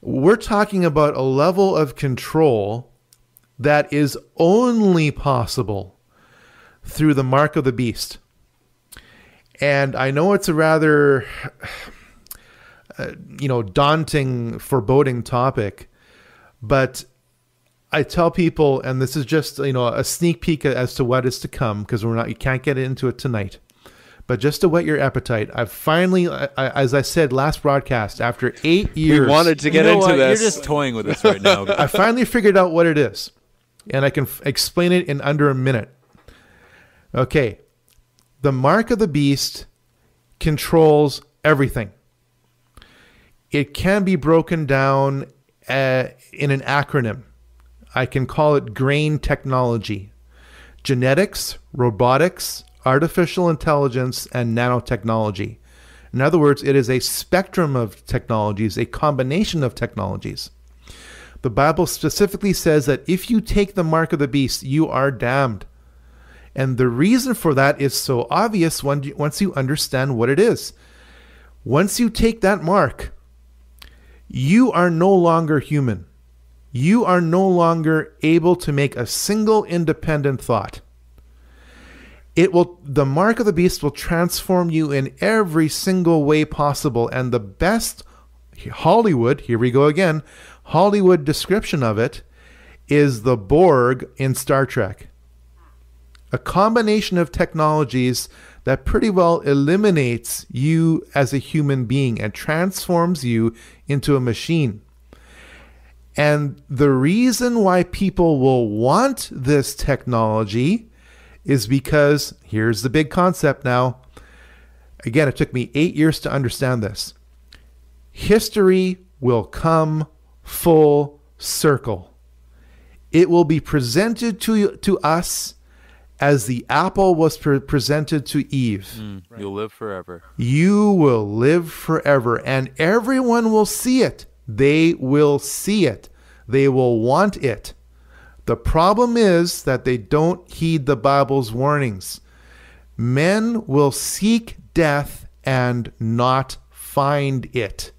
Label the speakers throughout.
Speaker 1: We're talking about a level of control that is only possible through the mark of the beast. And I know it's a rather, daunting, foreboding topic, but I tell people, and this is just, a sneak peek as to what is to come, because you can't get into it tonight. But just to whet your appetite, I've finally, as I said last broadcast, after 8 years,
Speaker 2: we wanted to get into this.
Speaker 3: You're just toying with us right now.
Speaker 1: I finally figured out what it is, and I can explain it in under a minute. Okay, the mark of the beast controls everything. It can be broken down in an acronym. I can call it GRAIN technology: genetics, robotics, artificial intelligence, and nanotechnology. In other words, it is a spectrum of technologies, a combination of technologies. The Bible specifically says that if you take the mark of the beast, you are damned. And the reason for that is so obvious once you understand what it is. Once you take that mark, you are no longer human. You are no longer able to make a single independent thought. The mark of the beast will transform you in every single way possible. And the best Hollywood, here we go again, Hollywood description of it is the Borg in Star Trek. A combination of technologies that pretty well eliminates you as a human being and transforms you into a machine. And the reason why people will want this technology is because, here's the big concept now. Again, it took me 8 years to understand this. History will come full circle. It will be presented to us as the apple was presented to Eve.
Speaker 3: You'll live forever.
Speaker 1: You will live forever, and everyone will see it. They will see it. They will want it. The problem is that they don't heed the Bible's warnings. Men will seek death and not find it.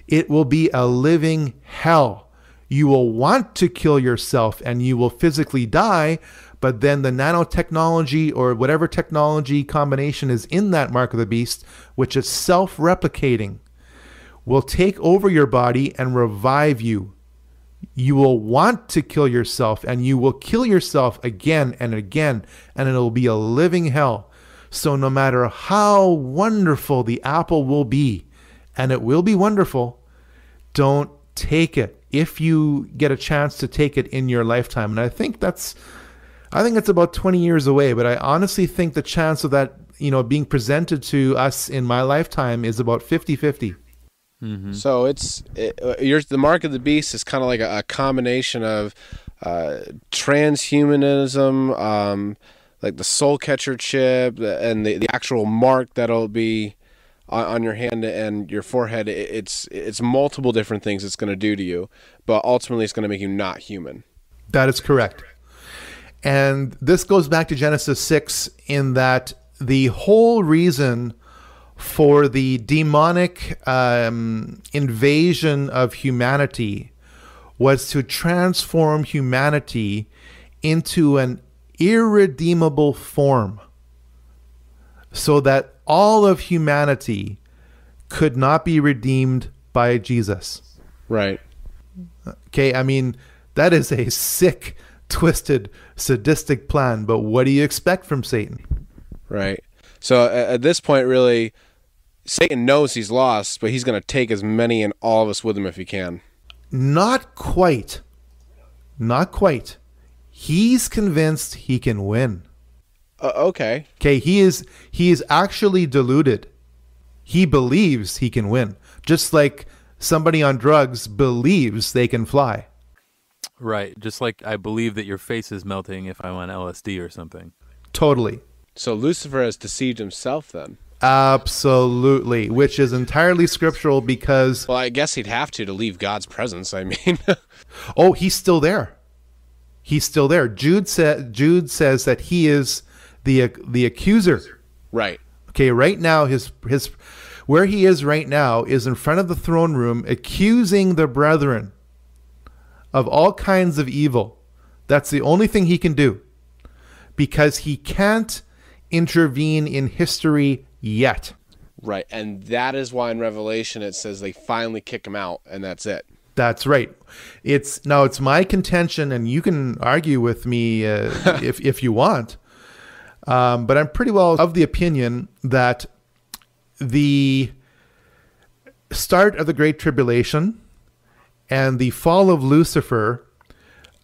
Speaker 1: It will be a living hell. You will want to kill yourself and you will physically die, but then the nanotechnology or whatever technology combination is in that mark of the beast, which is self-replicating, will take over your body and revive you. You will want to kill yourself and you will kill yourself again and again, and it'll be a living hell. So no matter how wonderful the apple will be, and it will be wonderful, don't take it if you get a chance to take it in your lifetime. And I think that's about 20 years away, but I honestly think the chance of that, being presented to us in my lifetime is about 50-50.
Speaker 2: Mm-hmm. So the mark of the beast is kind of like a combination of transhumanism, like the soul catcher chip, and the actual mark that'll be on your hand and your forehead. It's multiple different things it's going to do to you, but ultimately it's going to make you not human.
Speaker 1: That is correct. And this goes back to Genesis 6 in that the whole reason for the demonic invasion of humanity was to transform humanity into an irredeemable form so that all of humanity could not be redeemed by Jesus.
Speaker 2: Right.
Speaker 1: Okay, I mean, that is a sick, twisted, sadistic plan, but what do you expect from Satan?
Speaker 2: Right. So at this point, really, Satan knows he's lost, but he's going to take as many and all of us with him if he can.
Speaker 1: Not quite. Not quite. He's convinced he can win.
Speaker 2: Okay.
Speaker 1: Okay, he is actually deluded. He believes he can win. Just like somebody on drugs believes they can fly.
Speaker 3: Right. Just like I believe that your face is melting if I'm on LSD or something.
Speaker 1: Totally.
Speaker 2: So Lucifer has deceived himself then?
Speaker 1: Absolutely, which is entirely scriptural because...
Speaker 2: Well, I guess he'd have to leave God's presence, I mean.
Speaker 1: Oh, he's still there. He's still there. Jude says that he is the accuser.
Speaker 2: Right.
Speaker 1: Okay, right now Where he is right now is in front of the throne room, accusing the brethren of all kinds of evil. That's the only thing he can do, because he can't intervene in history yet.
Speaker 2: Right. And that is why in Revelation it says they finally kick him out, and that's it.
Speaker 1: That's right. It's my contention, and you can argue with me if you want, but I'm pretty well of the opinion that the start of the Great Tribulation and the fall of Lucifer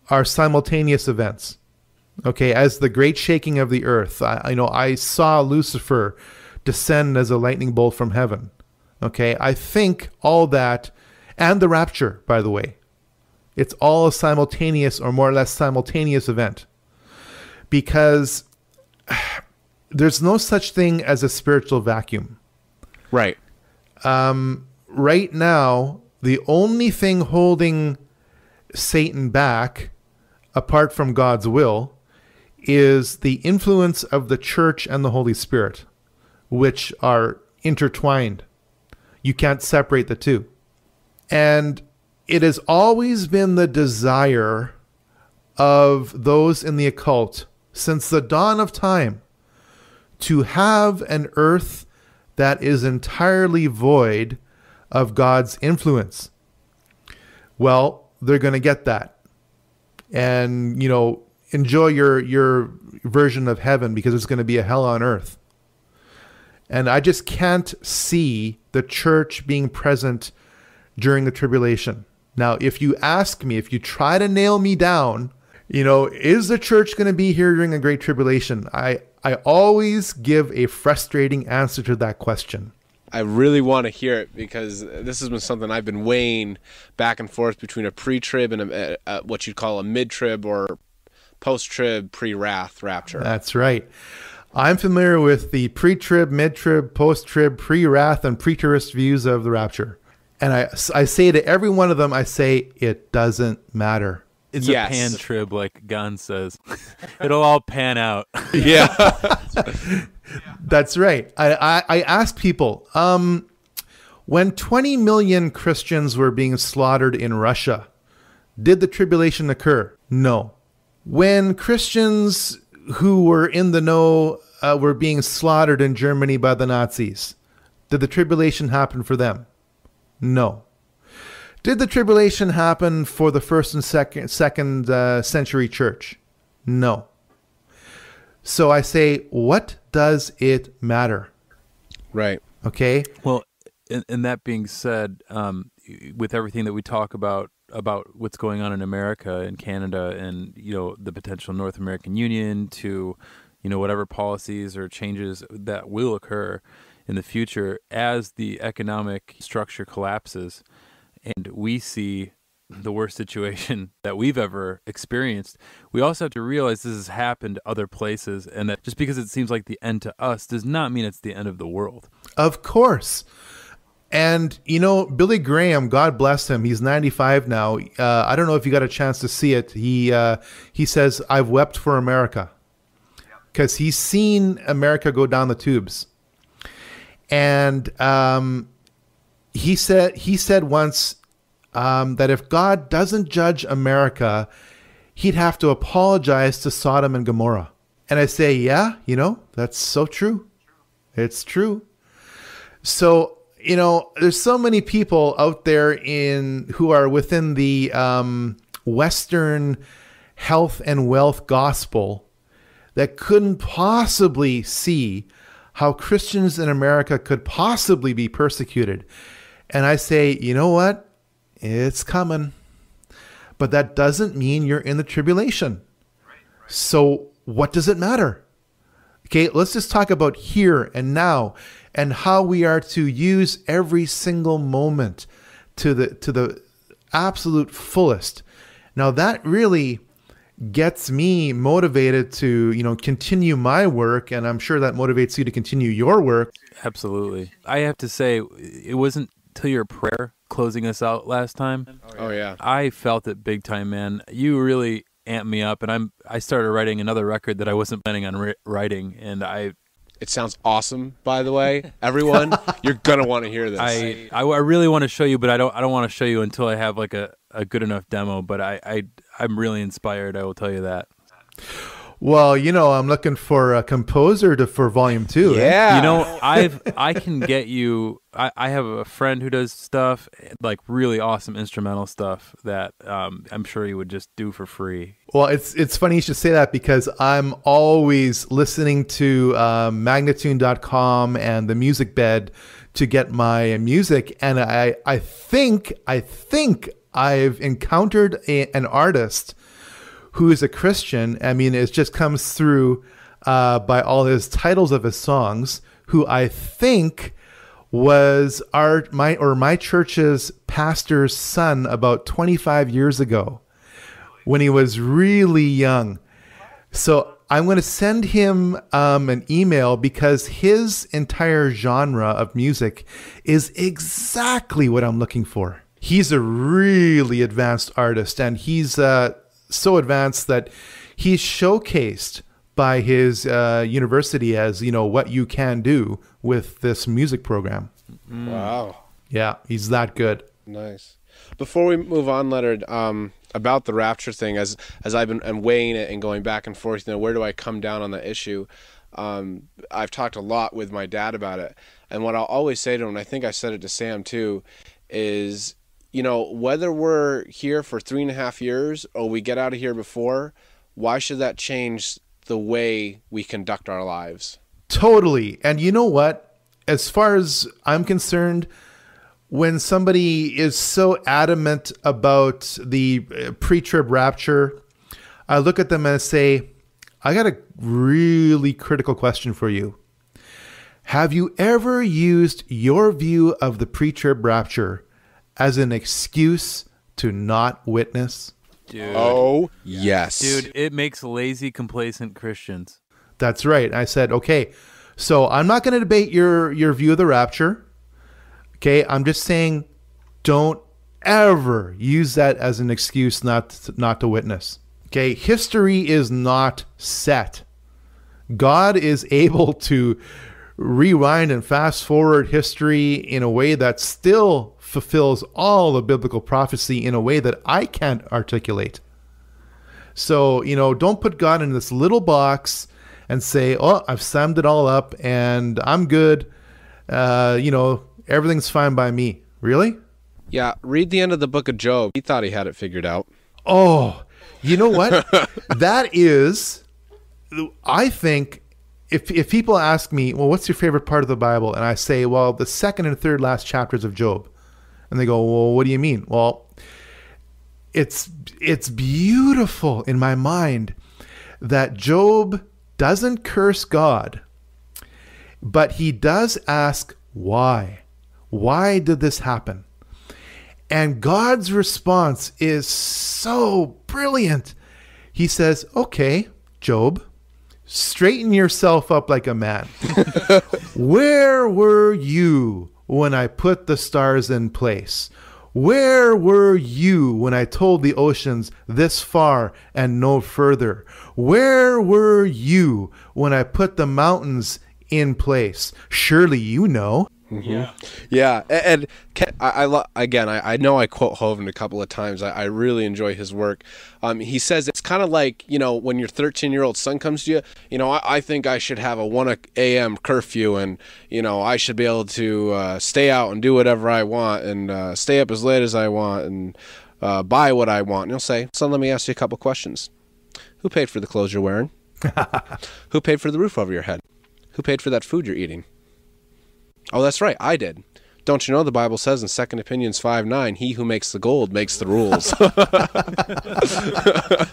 Speaker 1: are simultaneous events. Okay, as the great shaking of the earth, I saw Lucifer descend as a lightning bolt from heaven. Okay, I think all that, and the rapture, by the way, it's all a simultaneous or more or less simultaneous event, because there's no such thing as a spiritual vacuum.
Speaker 2: Right.
Speaker 1: Right now, the only thing holding Satan back, apart from God's will, is the influence of the church and the Holy Spirit, which are intertwined. You can't separate the two. And it has always been the desire of those in the occult, since the dawn of time, to have an earth that is entirely void of God's influence. Well, they're going to get that. And, enjoy your version of heaven, because it's going to be a hell on earth. And I just can't see the church being present during the tribulation. Now, if you ask me, if you try to nail me down, is the church going to be here during the Great Tribulation? I always give a frustrating answer to that question.
Speaker 2: I really want to hear it, because this has been something I've been weighing back and forth between a pre-trib and a what you'd call a mid-trib or post-trib, pre-wrath rapture.
Speaker 1: That's right. I'm familiar with the pre-trib, mid-trib, post-trib, pre-wrath, and preterist views of the rapture. And I say to every one of them, I say, it doesn't matter.
Speaker 3: It's a pan trib, like Gon says. It'll all pan out.
Speaker 2: Yeah.
Speaker 1: That's right. I ask people, when 20 million Christians were being slaughtered in Russia, did the tribulation occur? No. When Christians who were in the know were being slaughtered in Germany by the Nazis, did the tribulation happen for them? No. Did the tribulation happen for the first and second century church? No. So I say, what does it matter?
Speaker 2: Right.
Speaker 1: Okay.
Speaker 3: Well, and that being said, with everything that we talk about what's going on in America and Canada and, the potential North American Union to, whatever policies or changes that will occur in the future as the economic structure collapses and we see the worst situation that we've ever experienced, we also have to realize this has happened other places, and that just because it seems like the end to us does not mean it's the end of the world.
Speaker 1: Of course. And, Billy Graham, God bless him, he's 95 now. I don't know if you got a chance to see it. He says, I've wept for America, because he's seen America go down the tubes. And he said once that if God doesn't judge America, he'd have to apologize to Sodom and Gomorrah. And I say, yeah, that's so true. It's true. So, there's so many people out there who are within the Western health and wealth gospel that couldn't possibly see how Christians in America could possibly be persecuted. And I say, you know what? It's coming. But that doesn't mean you're in the tribulation. Right. So what does it matter? Okay, let's just talk about here and now and how we are to use every single moment to the absolute fullest. Now that really gets me motivated to, continue my work, and I'm sure that motivates you to continue your work.
Speaker 3: Absolutely. I have to say, it wasn't till your prayer closing us out last time.
Speaker 2: Oh yeah.
Speaker 3: I felt it big time, man. You really amped me up, and I started writing another record that I wasn't planning on writing, and
Speaker 2: It sounds awesome, by the way. Everyone, you're gonna want to hear this.
Speaker 3: I really want to show you, but I don't want to show you until I have like a good enough demo. But I'm really inspired. I will tell you that.
Speaker 1: Well, I'm looking for a composer for volume 2.
Speaker 2: Yeah.
Speaker 3: I can get you. I have a friend who does stuff like really awesome instrumental stuff that I'm sure he would just do for free.
Speaker 1: Well, it's funny you should say that because I'm always listening to Magnatune.com and the Music Bed to get my music, and I think I've encountered an artist who is a Christian. I mean, it just comes through by all his titles of his songs, who I think was my church's pastor's son about 25 years ago when he was really young. So I'm going to send him an email because his entire genre of music is exactly what I'm looking for. He's a really advanced artist, and he's so advanced that he's showcased by his university as, what you can do with this music program.
Speaker 2: Wow.
Speaker 1: Yeah, he's that good.
Speaker 2: Nice. Before we move on, Leonard, about the rapture thing, as I've been weighing it and going back and forth, where do I come down on the issue? I've talked a lot with my dad about it, and what I'll always say to him, and I think I said it to Sam too, is whether we're here for 3.5 years or we get out of here before, why should that change the way we conduct our lives?
Speaker 1: Totally. And you know what? As far as I'm concerned, when somebody is so adamant about the pre-trib rapture, I look at them and say, I got a really critical question for you. Have you ever used your view of the pre-trib rapture as an excuse to not witness?
Speaker 3: Dude.
Speaker 2: Oh, yes.
Speaker 3: Dude, it makes lazy, complacent Christians.
Speaker 1: That's right. I said, okay, so I'm not going to debate your view of the rapture. Okay, I'm just saying don't ever use that as an excuse not to witness. Okay, history is not set. God is able to rewind and fast forward history in a way that still fulfills all the biblical prophecy in a way that I can't articulate. So, don't put God in this little box and say, oh, I've summed it all up and I'm good. Everything's fine by me. Really?
Speaker 2: Yeah, read the end of the book of Job. He thought he had it figured out.
Speaker 1: Oh, you know what? That is, I think, if people ask me, well, what's your favorite part of the Bible? And I say, well, the second and third last chapters of Job. And they go, well, what do you mean? Well, it's beautiful in my mind that Job doesn't curse God, but he does ask why. Why did this happen? And God's response is so brilliant. He says, okay, Job, straighten yourself up like a man. Where were you when I put the stars in place? Where were you when I told the oceans this far and no further? Where were you when I put the mountains in place? Surely you know.
Speaker 2: Mm-hmm. Yeah, and I know I quote Hovind a couple of times. I really enjoy his work. He says it's kind of like, when your 13-year-old son comes to you, I think I should have a 1 a.m. curfew, and I should be able to stay out and do whatever I want, and stay up as late as I want, and buy what I want. And he'll say, son, let me ask you a couple questions. Who paid for the clothes you're wearing? Who paid for the roof over your head? Who paid for that food you're eating? Oh, that's right, I did. Don't you know the Bible says in 2 Opinions 5:9, he who makes the gold makes the rules.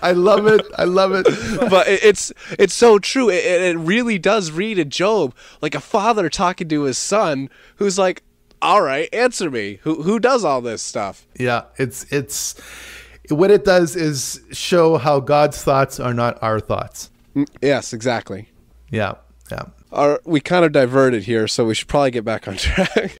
Speaker 1: I love it. I love it.
Speaker 2: But it's so true. It really does read in Job like a father talking to his son who's like, all right, answer me. Who does all this stuff?
Speaker 1: Yeah, it's what it does is show how God's thoughts are not our thoughts.
Speaker 2: Yes, exactly.
Speaker 1: Yeah.
Speaker 2: We kind of diverted here, so we should probably get back on track.